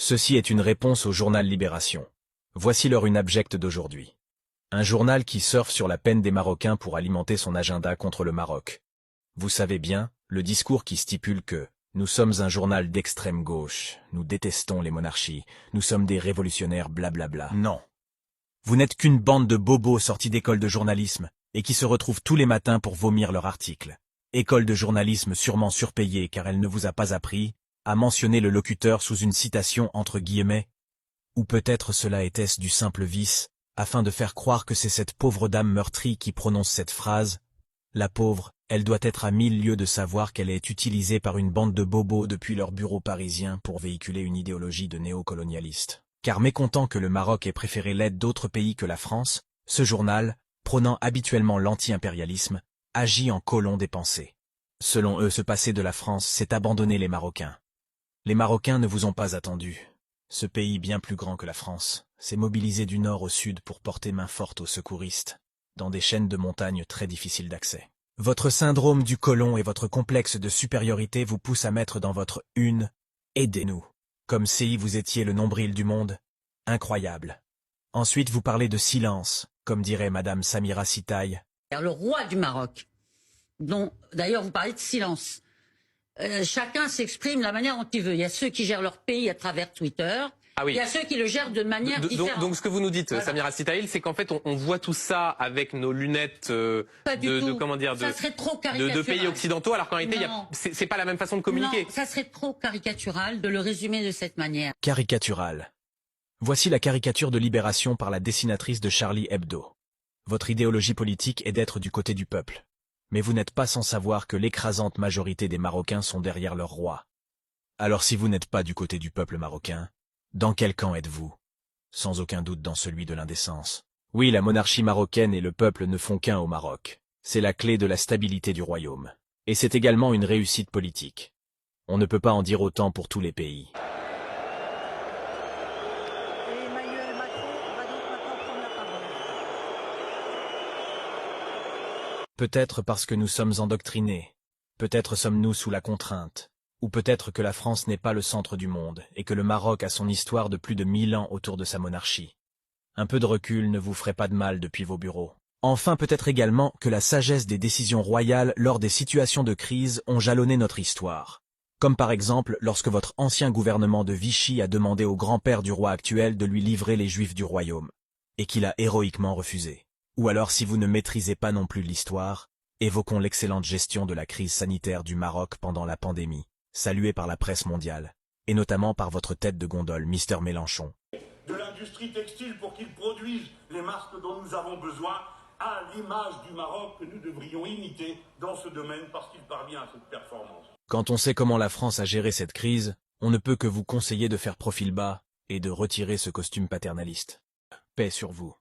Ceci est une réponse au journal Libération. Voici leur une abjecte d'aujourd'hui. Un journal qui surfe sur la peine des Marocains pour alimenter son agenda contre le Maroc. Vous savez bien, le discours qui stipule que « Nous sommes un journal d'extrême gauche, nous détestons les monarchies, nous sommes des révolutionnaires blablabla ». Non. Vous n'êtes qu'une bande de bobos sortis d'école de journalisme et qui se retrouvent tous les matins pour vomir leur article. École de journalisme sûrement surpayée car elle ne vous a pas appris à mentionner le locuteur sous une citation entre guillemets. Ou peut-être cela était-ce du simple vice, afin de faire croire que c'est cette pauvre dame meurtrie qui prononce cette phrase. La pauvre, elle doit être à 1000 lieues de savoir qu'elle est utilisée par une bande de bobos depuis leur bureau parisien pour véhiculer une idéologie de néocolonialiste. Car mécontent que le Maroc ait préféré l'aide d'autres pays que la France, ce journal, prônant habituellement l'anti-impérialisme, agit en colon des pensées. Selon eux, se passer de la France, c'est abandonner les Marocains. Les Marocains ne vous ont pas attendu. Ce pays bien plus grand que la France s'est mobilisé du nord au sud pour porter main forte aux secouristes, dans des chaînes de montagnes très difficiles d'accès. Votre syndrome du colon et votre complexe de supériorité vous poussent à mettre dans votre une « Aidez-nous », comme si vous étiez le nombril du monde. Incroyable. Ensuite, vous parlez de silence, comme dirait Madame Samira Sitaï. Le roi du Maroc, dont d'ailleurs vous parlez de silence. Chacun s'exprime de la manière dont il veut. Il y a ceux qui gèrent leur pays à travers Twitter. Ah oui. Il y a ceux qui le gèrent de manière différente. Donc ce que vous nous dites, voilà. Samira Sitaïl, c'est qu'en fait on voit tout ça avec nos lunettes de pays occidentaux, alors qu'en réalité c'est pas la même façon de communiquer. Non, ça serait trop caricatural de le résumer de cette manière. Caricatural. Voici la caricature de Libération par la dessinatrice de Charlie Hebdo. Votre idéologie politique est d'être du côté du peuple. Mais vous n'êtes pas sans savoir que l'écrasante majorité des Marocains sont derrière leur roi. Alors si vous n'êtes pas du côté du peuple marocain, dans quel camp êtes-vous? Sans aucun doute dans celui de l'indécence. Oui, la monarchie marocaine et le peuple ne font qu'un au Maroc. C'est la clé de la stabilité du royaume. Et c'est également une réussite politique. On ne peut pas en dire autant pour tous les pays. Emmanuel Macron va donc maintenant prendre la parole. Peut-être parce que nous sommes endoctrinés. Peut-être sommes-nous sous la contrainte. Ou peut-être que la France n'est pas le centre du monde, et que le Maroc a son histoire de plus de 1000 ans autour de sa monarchie. Un peu de recul ne vous ferait pas de mal depuis vos bureaux. Enfin, peut-être également que la sagesse des décisions royales lors des situations de crise ont jalonné notre histoire. Comme par exemple lorsque votre ancien gouvernement de Vichy a demandé au grand-père du roi actuel de lui livrer les Juifs du royaume, et qu'il a héroïquement refusé. Ou alors si vous ne maîtrisez pas non plus l'histoire, évoquons l'excellente gestion de la crise sanitaire du Maroc pendant la pandémie, saluée par la presse mondiale, et notamment par votre tête de gondole, Mr Mélenchon. De l'industrie textile pour qu'ils produisent les masques dont nous avons besoin, à l'image du Maroc que nous devrions imiter dans ce domaine parce qu'il parvient à cette performance. Quand on sait comment la France a géré cette crise, on ne peut que vous conseiller de faire profil bas et de retirer ce costume paternaliste. Paix sur vous.